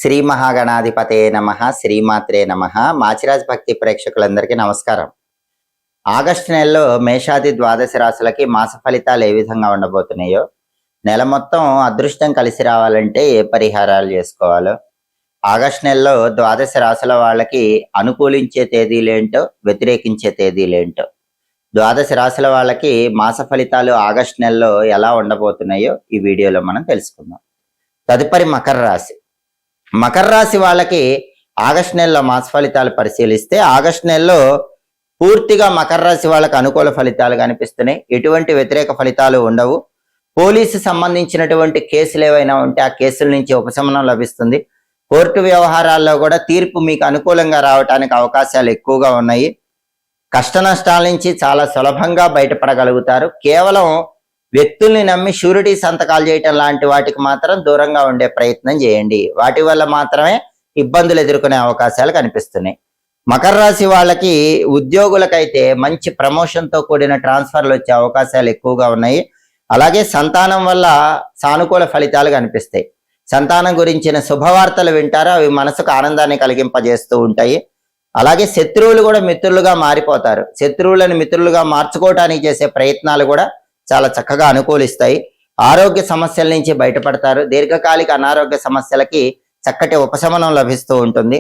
శ్రీ మహాగణాధిపతే నమః, శ్రీమాత్రే నమః. మాచిరాజ్ భక్తి ప్రేక్షకులందరికీ నమస్కారం. ఆగస్టు నెలలో మేషాది ద్వాదశ రాశులకి మాస ఫలితాలు ఏ విధంగా ఉండబోతున్నాయో, నెల మొత్తం అదృష్టం కలిసి రావాలంటే ఏ పరిహారాలు చేసుకోవాలో, ఆగస్టు నెలలో ద్వాదశ రాశుల వాళ్ళకి అనుకూలించే తేదీలేంటో, వ్యతిరేకించే తేదీలేంటో, ద్వాదశ రాశుల వాళ్ళకి మాస ఫలితాలు ఆగస్టు నెలలో ఎలా ఉండబోతున్నాయో ఈ వీడియోలో మనం తెలుసుకుందాం. తదుపరి మకర రాశి. మకర రాశి వాళ్ళకి ఆగస్టు నెలలో మాస ఫలితాలు పరిశీలిస్తే ఆగస్టు నెలలో పూర్తిగా మకర రాశి వాళ్ళకి అనుకూల ఫలితాలు కనిపిస్తున్నాయి. ఎటువంటి వ్యతిరేక ఫలితాలు ఉండవు. పోలీసు సంబంధించినటువంటి కేసులు ఏవైనా ఉంటే ఆ కేసుల నుంచి ఉపశమనం లభిస్తుంది. కోర్టు వ్యవహారాల్లో కూడా తీర్పు మీకు అనుకూలంగా రావడానికి అవకాశాలు ఎక్కువగా ఉన్నాయి. కష్ట నష్టాల నుంచి చాలా సులభంగా బయటపడగలుగుతారు. కేవలం వ్యక్తుల్ని నమ్మి షూరిటీ సంతకాలు చేయటం లాంటి వాటికి మాత్రం దూరంగా ఉండే ప్రయత్నం చేయండి. వాటి వల్ల మాత్రమే ఇబ్బందులు ఎదుర్కొనే అవకాశాలు కనిపిస్తున్నాయి. మకర రాశి వాళ్ళకి ఉద్యోగులకైతే మంచి ప్రమోషన్తో కూడిన ట్రాన్స్ఫర్లు వచ్చే అవకాశాలు ఎక్కువగా ఉన్నాయి. అలాగే సంతానం వల్ల సానుకూల ఫలితాలు కనిపిస్తాయి. సంతానం గురించిన శుభవార్తలు వింటారు. అవి మనసుకు ఆనందాన్ని కలిగింపజేస్తూ ఉంటాయి. అలాగే శత్రువులు కూడా మిత్రులుగా మారిపోతారు. శత్రువులను మిత్రులుగా మార్చుకోవటానికి చేసే ప్రయత్నాలు కూడా చాలా చక్కగా అనుకూలిస్తాయి. ఆరోగ్య సమస్యల నుంచి బయటపడతారు. దీర్ఘకాలిక అనారోగ్య సమస్యలకి చక్కటి ఉపశమనం లభిస్తూ ఉంటుంది.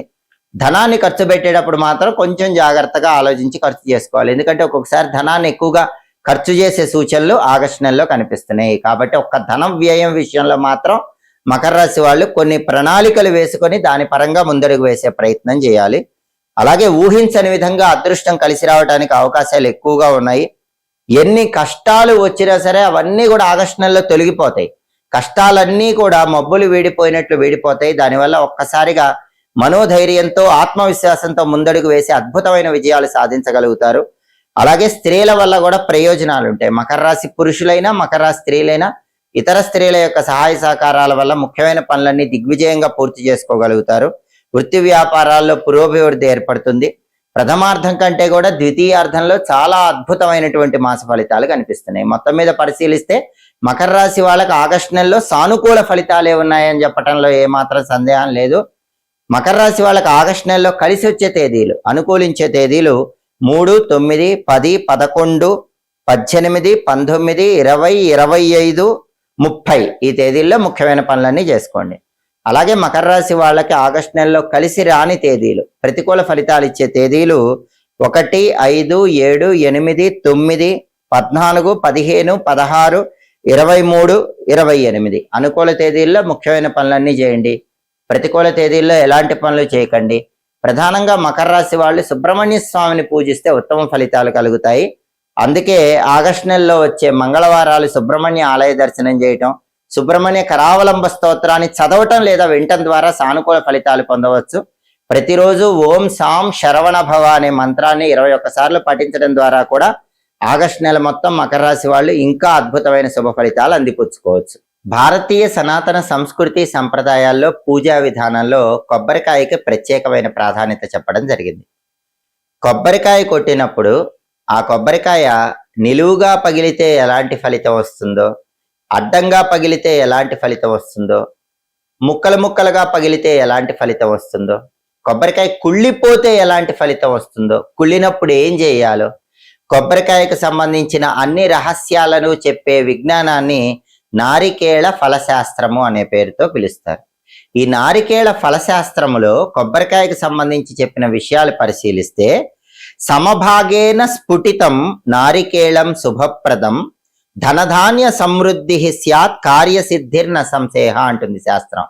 ధనాన్ని ఖర్చు పెట్టేటప్పుడు మాత్రం కొంచెం జాగ్రత్తగా ఆలోచించి ఖర్చు చేసుకోవాలి. ఎందుకంటే ఒక్కొక్కసారి ధనాన్ని ఎక్కువగా ఖర్చు చేసే సూచనలు ఆగస్టు నెలలో కనిపిస్తున్నాయి. కాబట్టి ఒక్క ధనం వ్యయం విషయంలో మాత్రం మకర రాశి వాళ్ళు కొన్ని ప్రణాళికలు వేసుకొని దాని పరంగా ముందడుగు వేసే ప్రయత్నం చేయాలి. అలాగే ఊహించని విధంగా అదృష్టం కలిసి రావడానికి అవకాశాలు ఎక్కువగా ఉన్నాయి. ఎన్ని కష్టాలు వచ్చినా సరే అవన్నీ కూడా ఆగస్టు నెలలో తొలగిపోతాయి. కష్టాలన్నీ కూడా మబ్బులు వీడిపోయినట్లు వీడిపోతాయి. దానివల్ల ఒక్కసారిగా మనోధైర్యంతో ఆత్మవిశ్వాసంతో ముందడుగు వేసి అద్భుతమైన విజయాలు సాధించగలుగుతారు. అలాగే స్త్రీల వల్ల కూడా ప్రయోజనాలు ఉంటాయి. మకర రాశి పురుషులైనా మకర రాశి స్త్రీలైనా ఇతర స్త్రీల యొక్క సహాయ సహకారాల వల్ల ముఖ్యమైన పనులన్నీ దిగ్విజయంగా పూర్తి చేసుకోగలుగుతారు. వృత్తి వ్యాపారాల్లో పురోభివృద్ధి ఏర్పడుతుంది. ప్రథమార్థం కంటే కూడా ద్వితీయార్థంలో చాలా అద్భుతమైనటువంటి మాస ఫలితాలు కనిపిస్తున్నాయి. మొత్తం మీద పరిశీలిస్తే మకర రాశి వాళ్ళకి ఆగస్టు నెలలో సానుకూల ఫలితాలే ఉన్నాయని చెప్పడంలో ఏమాత్రం సందేహం లేదు. మకర రాశి వాళ్ళకి ఆగస్టు నెలలో కలిసి వచ్చే తేదీలు, అనుకూలించే తేదీలు 3, 9, 10, 11, 18, 19, 20, 25, 30 ఈ తేదీల్లో ముఖ్యమైన పనులన్నీ చేసుకోండి. అలాగే మకర రాశి వాళ్ళకి ఆగస్టు నెలలో కలిసి రాని తేదీలు, ప్రతికూల ఫలితాలు ఇచ్చే తేదీలు 1, 5, 7, 8, 9, 14, 15, 16, 23, 28 అనుకూల తేదీల్లో ముఖ్యమైన పనులన్నీ చేయండి. ప్రతికూల తేదీల్లో ఎలాంటి పనులు చేయకండి. ప్రధానంగా మకర రాశి వాళ్ళు సుబ్రహ్మణ్య స్వామిని పూజిస్తే ఉత్తమ ఫలితాలు కలుగుతాయి. అందుకే ఆగస్టు నెలలో వచ్చే మంగళవారాలు సుబ్రహ్మణ్య ఆలయ దర్శనం చేయటం, సుబ్రహ్మణ్య కరావలంబ స్తోత్రాన్ని చదవటం లేదా వినటం ద్వారా సానుకూల ఫలితాలు పొందవచ్చు. ప్రతిరోజు ఓం సాం శరవణ భవ అనే మంత్రాన్ని 21 సార్లు పఠించడం ద్వారా కూడా ఆగస్టు నెల మొత్తం మకర రాశి వాళ్ళు ఇంకా అద్భుతమైన శుభ ఫలితాలు అందిపుచ్చుకోవచ్చు. భారతీయ సనాతన సంస్కృతి సంప్రదాయాల్లో పూజా విధానంలో కొబ్బరికాయకి ప్రత్యేకమైన ప్రాధాన్యత చెప్పడం జరిగింది. కొబ్బరికాయ కొట్టినప్పుడు ఆ కొబ్బరికాయ నిలువుగా పగిలితే ఎలాంటి ఫలితం వస్తుందో, అడ్డంగా పగిలితే ఎలాంటి ఫలితం వస్తుందో, ముక్కలు ముక్కలుగా పగిలితే ఎలాంటి ఫలితం వస్తుందో, కొబ్బరికాయ కుళ్ళిపోతే ఎలాంటి ఫలితం వస్తుందో, కుళ్ళినప్పుడు ఏం చేయాలో, కొబ్బరికాయకు సంబంధించిన అన్ని రహస్యాలను చెప్పే విజ్ఞానాన్ని నారికేళ ఫలశాస్త్రము అనే పేరుతో పిలుస్తారు. ఈ నారికేళ ఫలశాస్త్రములో కొబ్బరికాయకు సంబంధించి చెప్పిన విషయాలు పరిశీలిస్తే సమభాగేన స్ఫుటితం నారికేళం శుభప్రదం ధనధాన్య సమృద్ధి స్యాత్ కార్యసిద్ధిర్న సంశయ అంటుంది శాస్త్రం.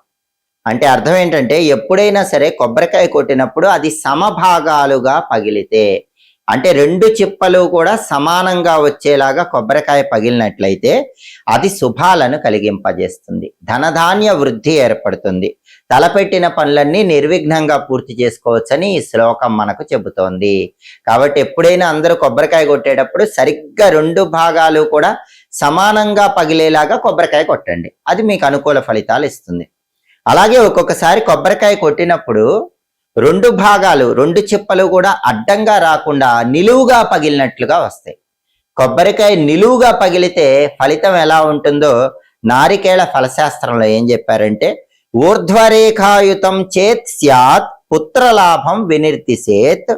అంటే అర్థం ఏంటంటే ఎప్పుడైనా సరే కొబ్బరికాయ కొట్టినప్పుడు అది సమభాగాలుగా పగిలితే, అంటే 2 చిప్పలు కూడా సమానంగా వచ్చేలాగా కొబ్బరికాయ పగిలినట్లయితే అది శుభాలను కలిగింపజేస్తుంది. ధనధాన్య వృద్ధి ఏర్పడుతుంది. తలపెట్టిన పనులన్నీ నిర్విఘ్నంగా పూర్తి చేసుకోవచ్చని ఈ శ్లోకం మనకు చెబుతోంది. కాబట్టి ఎప్పుడైనా అందరూ కొబ్బరికాయ కొట్టేటప్పుడు సరిగ్గా 2 భాగాలు కూడా సమానంగా పగిలేలాగా కొబ్బరికాయ కొట్టండి. అది మీకు అనుకూల ఫలితాలు ఇస్తుంది. అలాగే ఒక్కొక్కసారి కొబ్బరికాయ కొట్టినప్పుడు 2 భాగాలు 2 చిప్పలు కూడా అడ్డంగా రాకుండా నిలువుగా పగిలినట్లుగా వస్తాయి. కొబ్బరికాయ నిలువుగా పగిలితే ఫలితం ఎలా ఉంటుందో నారికేళ ఫలశాస్త్రంలో ఏం చెప్పారంటే ఊర్ధ్వరేఖాయుతం చేత్ స్యాత్ పుత్రలాభం వినిర్తిసేత్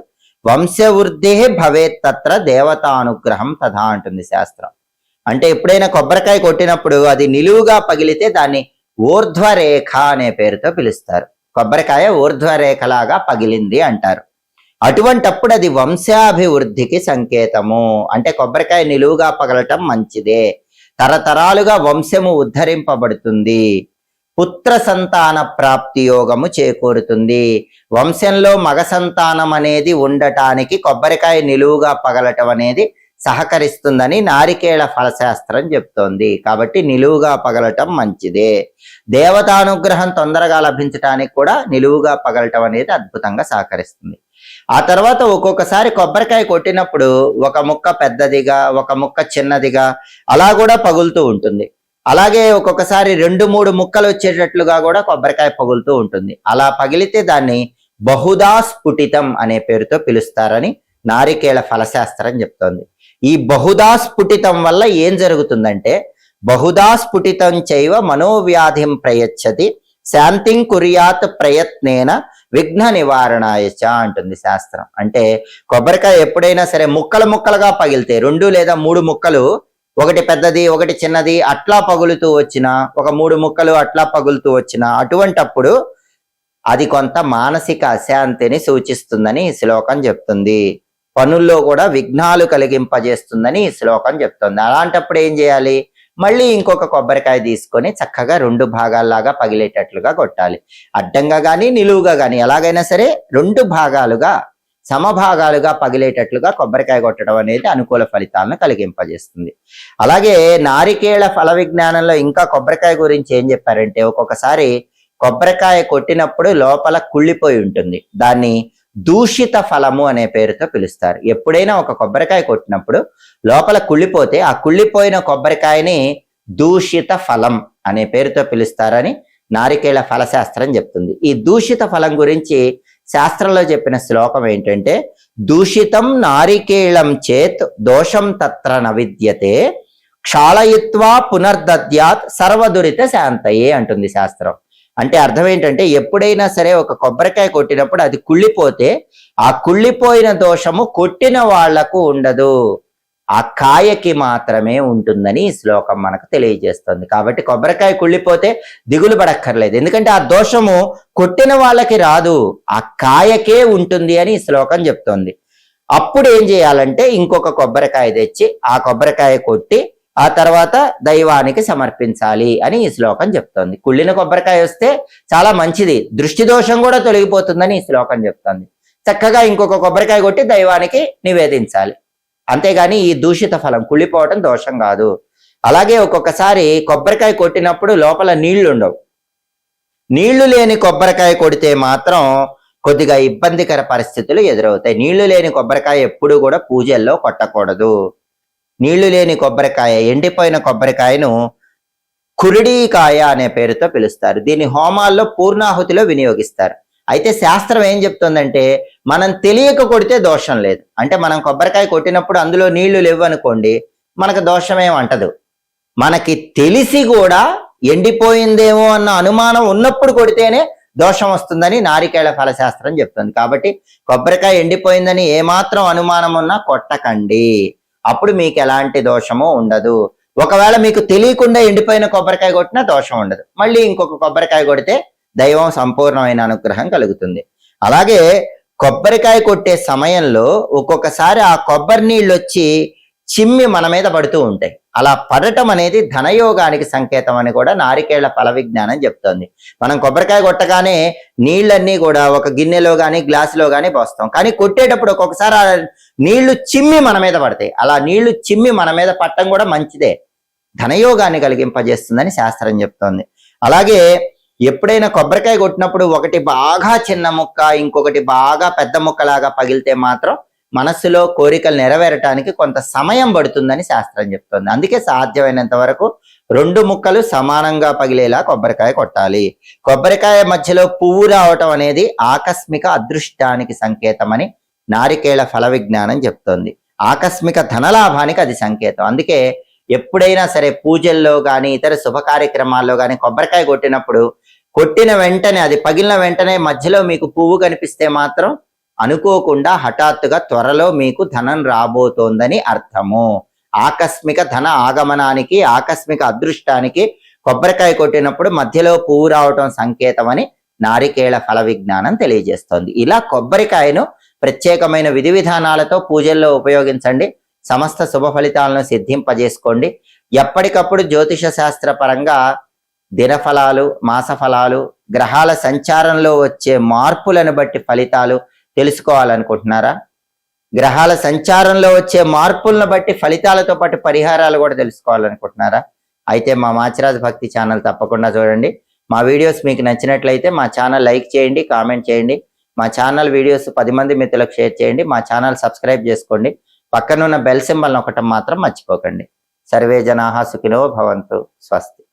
వంశవృద్ధి భవేత్ తత్ర దేవతానుగ్రహం తథా అంటుంది శాస్త్రం. అంటే ఎప్పుడైనా కొబ్బరికాయ కొట్టినప్పుడు అది నిలువుగా పగిలితే దాన్ని ఊర్ధ్వరేఖ అనే పేరుతో పిలుస్తారు. కొబ్బరికాయ ఊర్ధ్వరేఖలాగా పగిలింది అంటారు. అటువంటప్పుడు అది వంశాభివృద్ధికి సంకేతము. అంటే కొబ్బరికాయ నిలువుగా పగలటం మంచిదే, తరతరాలుగా వంశము ఉద్ధరింపబడుతుంది, పుత్ర సంతాన ప్రాప్తి యోగము చేకూరుతుంది. వంశంలో మగ సంతానం అనేది ఉండటానికి కొబ్బరికాయ నిలువుగా పగలటం అనేది సహకరిస్తుందని నారికేళ ఫలశాస్త్రం చెప్తోంది. కాబట్టి నిలువుగా పగలటం మంచిదే. దేవతానుగ్రహం తొందరగా లభించడానికి కూడా నిలువుగా పగలటం అనేది అద్భుతంగా సహకరిస్తుంది. ఆ తర్వాత ఒక్కొక్కసారి కొబ్బరికాయ కొట్టినప్పుడు ఒక ముక్క పెద్దదిగా, ఒక ముక్క చిన్నదిగా అలా కూడా పగులుతూ ఉంటుంది. అలాగే ఒక్కొక్కసారి 2-3 ముక్కలు వచ్చేటట్లుగా కూడా కొబ్బరికాయ పగులుతూ ఉంటుంది. అలా పగిలితే దాన్ని బహుదా స్ఫుటితం అనే పేరుతో పిలుస్తారని నారికేళ ఫలశాస్త్రం చెప్తోంది. ఈ బహుదా స్ఫుటితం వల్ల ఏం జరుగుతుందంటే, బహుదా స్ఫుటితం చైవ మనోవ్యాధిం ప్రయచ్చతి శాంతిం కుర్యాత్ ప్రయత్నేన విఘ్న నివారణాయచ అంటుంది శాస్త్రం. అంటే కొబ్బరికాయ ఎప్పుడైనా సరే ముక్కలు ముక్కలుగా పగిలితే, 2 లేదా 3 ముక్కలు, ఒకటి పెద్దది ఒకటి చిన్నది అట్లా పగులుతూ వచ్చిన, ఒక 3 ముక్కలు అట్లా పగులుతూ వచ్చిన, అటువంటప్పుడు అది కొంత మానసిక అశాంతిని సూచిస్తుందని ఈ శ్లోకం చెప్తుంది. పనుల్లో కూడా విఘ్నాలు కలిగింపజేస్తుందని ఈ శ్లోకం చెప్తుంది. అలాంటప్పుడు ఏం చేయాలి? మళ్ళీ ఇంకొక కొబ్బరికాయ తీసుకొని చక్కగా 2 భాగాల్లాగా పగిలేటట్లుగా కొట్టాలి. అడ్డంగా కానీ నిలువుగా కానీ ఎలాగైనా సరే 2 భాగాలుగా సమభాగాలుగా పగిలేటట్లుగా కొబ్బరికాయ కొట్టడం అనేది అనుకూల ఫలితాలను కలిగింపజేస్తుంది. అలాగే నారికేళ ఫల విజ్ఞానంలో ఇంకా కొబ్బరికాయ గురించి ఏం చెప్పారంటే, ఒక్కొక్కసారి కొబ్బరికాయ కొట్టినప్పుడు లోపల కుళ్ళిపోయి ఉంటుంది. దాన్ని దూషిత ఫలము అనే పేరుతో పిలుస్తారు. ఎప్పుడైనా ఒక కొబ్బరికాయ కొట్టినప్పుడు లోపల కుళ్ళిపోతే ఆ కుళ్ళిపోయిన కొబ్బరికాయని దూషిత ఫలం అనే పేరుతో పిలుస్తారని నారికేళ ఫలశాస్త్రం చెప్తుంది. ఈ దూషిత ఫలం గురించి శాస్త్రంలో చెప్పిన శ్లోకం ఏంటంటే, దూషితం నారికేళం చేత్ దోషం తత్ర నవిద్యతే క్షాళయిత్వా పునర్దద్యాత్ సర్వదురిత శాంతయే అంటుంది శాస్త్రం. అంటే అర్థం ఏంటంటే, ఎప్పుడైనా సరే ఒక కొబ్బరికాయ కొట్టినప్పుడు అది కుళ్ళిపోతే ఆ కుళ్ళిపోయిన దోషము కొట్టిన వాళ్లకు ఉండదు, ఆ కాయకి మాత్రమే ఉంటుందని ఈ శ్లోకం మనకు తెలియజేస్తుంది. కాబట్టి కొబ్బరికాయ కుళ్ళిపోతే దిగులు పడక్కర్లేదు, ఎందుకంటే ఆ దోషము కొట్టిన వాళ్ళకి రాదు, ఆ కాయకే ఉంటుంది అని ఈ శ్లోకం చెప్తోంది. అప్పుడు ఏం చేయాలంటే, ఇంకొక కొబ్బరికాయ తెచ్చి ఆ కొబ్బరికాయ కొట్టి ఆ తర్వాత దైవానికి సమర్పించాలి అని ఈ శ్లోకం చెప్తోంది. కుళ్ళిన కొబ్బరికాయ వస్తే చాలా మంచిది, దృష్టి దోషం కూడా తొలగిపోతుందని ఈ శ్లోకం చెప్తోంది. చక్కగా ఇంకొక కొబ్బరికాయ కొట్టి దైవానికి నివేదించాలి. అంతేగాని ఈ దూషిత ఫలం కుళ్ళిపోవటం దోషం కాదు. అలాగే ఒక్కొక్కసారి కొబ్బరికాయ కొట్టినప్పుడు లోపల నీళ్లు ఉండవు. నీళ్లు లేని కొబ్బరికాయ కొడితే మాత్రం కొద్దిగా ఇబ్బందికర పరిస్థితులు ఎదురవుతాయి. నీళ్లు లేని కొబ్బరికాయ ఎప్పుడు కూడా పూజల్లో కొట్టకూడదు. నీళ్లు లేని కొబ్బరికాయ, ఎండిపోయిన కొబ్బరికాయను కురిడీకాయ అనే పేరుతో పిలుస్తారు. దీన్ని హోమాల్లో పూర్ణాహుతిలో వినియోగిస్తారు. అయితే శాస్త్రం ఏం చెప్తుందంటే, మనం తెలియక కొడితే దోషం లేదు. అంటే మనం కొబ్బరికాయ కొట్టినప్పుడు అందులో నీళ్లు లేవు అనుకోండి, మనకు దోషమేం అంటదు. మనకి తెలిసి కూడా ఎండిపోయిందేమో అన్న అనుమానం ఉన్నప్పుడు కొడితేనే దోషం వస్తుందని నారికేళ ఫలశాస్త్రం చెప్తుంది. కాబట్టి కొబ్బరికాయ ఎండిపోయిందని ఏమాత్రం అనుమానం ఉన్నా కొట్టకండి, అప్పుడు మీకు ఎలాంటి దోషము ఉండదు. ఒకవేళ మీకు తెలియకుండా ఎండిపోయిన కొబ్బరికాయ కొట్టినా దోషం ఉండదు. మళ్ళీ ఇంకొక కొబ్బరికాయ కొడితే దైవం సంపూర్ణమైన అనుగ్రహం కలుగుతుంది. అలాగే కొబ్బరికాయ కొట్టే సమయంలో ఒక్కొక్కసారి ఆ కొబ్బరి నీళ్ళు వచ్చి చిమ్మి మన మీద పడుతూ ఉంటాయి. అలా పడటం అనేది ధనయోగానికి సంకేతం అని కూడా నారికేళ ఫల విజ్ఞానం చెప్తోంది. మనం కొబ్బరికాయ కొట్టగానే నీళ్ళన్నీ కూడా ఒక గిన్నెలో కానీ గ్లాసులో కానీ పోస్తాం, కానీ కొట్టేటప్పుడు ఒక్కొక్కసారి ఆ నీళ్లు చిమ్మి మన మీద పడతాయి. అలా నీళ్లు చిమ్మి మన మీద పట్టడం కూడా మంచిదే, ధనయోగాన్ని కలిగింపజేస్తుందని శాస్త్రం చెప్తోంది. అలాగే ఎప్పుడైనా కొబ్బరికాయ కొట్టినప్పుడు ఒకటి బాగా చిన్న ముక్క ఇంకొకటి బాగా పెద్ద ముక్కలాగా పగిలితే మాత్రం మనస్సులో కోరికలు నెరవేరటానికి కొంత సమయం పడుతుందని శాస్త్రం చెప్తుంది. అందుకే సాధ్యమైనంత వరకు 2 ముక్కలు సమానంగా పగిలేలా కొబ్బరికాయ కొట్టాలి. కొబ్బరికాయ మధ్యలో పువ్వు రావటం అనేది ఆకస్మిక అదృష్టానికి సంకేతమని నారికేళ ఫల విజ్ఞానం చెప్తోంది. ఆకస్మిక ధనలాభానికి అది సంకేతం. అందుకే ఎప్పుడైనా సరే పూజల్లో కానీ ఇతర శుభ కార్యక్రమాల్లో కానీ కొబ్బరికాయ కొట్టినప్పుడు కొట్టిన వెంటనే, అది పగిలిన వెంటనే మధ్యలో మీకు పువ్వు కనిపిస్తే మాత్రం అనుకోకుండా హఠాత్తుగా త్వరలో మీకు ధనం రాబోతోందని అర్థము. ఆకస్మిక ధన ఆగమనానికి, ఆకస్మిక అదృష్టానికి కొబ్బరికాయ కొట్టినప్పుడు మధ్యలో పువ్వు రావటం సంకేతం అని నారికేళ ఫల విజ్ఞానం తెలియజేస్తోంది. ఇలా కొబ్బరికాయను ప్రత్యేకమైన విధి విధానాలతో పూజల్లో ఉపయోగించండి. సమస్త శుభ ఫలితాలను సిద్ధింపజేసుకోండి. ఎప్పటికప్పుడు జ్యోతిష శాస్త్ర పరంగా దినఫలాలు, మాస ఫలాలు, గ్రహాల సంచారంలో వచ్చే మార్పులను బట్టి ఫలితాలు తెలుసుకోవాలనుకుంటున్నారా? గ్రహాల సంచారంలో వచ్చే మార్పులను బట్టి ఫలితాలతో పాటు పరిహారాలు కూడా తెలుసుకోవాలనుకుంటున్నారా? అయితే మా మాచిరాజు భక్తి ఛానల్ తప్పకుండా చూడండి. మా వీడియోస్ మీకు నచ్చినట్లయితే మా ఛానల్ లైక్ చేయండి, కామెంట్ చేయండి. మా ఛానల్ వీడియోస్ 10 మంది మిత్రులకు షేర్ చేయండి. మా ఛానల్ సబ్స్క్రైబ్ చేసుకోండి. పక్కనున్న బెల్ సింబల్ నొక్కటం మాత్రం మర్చిపోకండి. సర్వే జనాః సుఖినో భవంతు. స్వస్తి.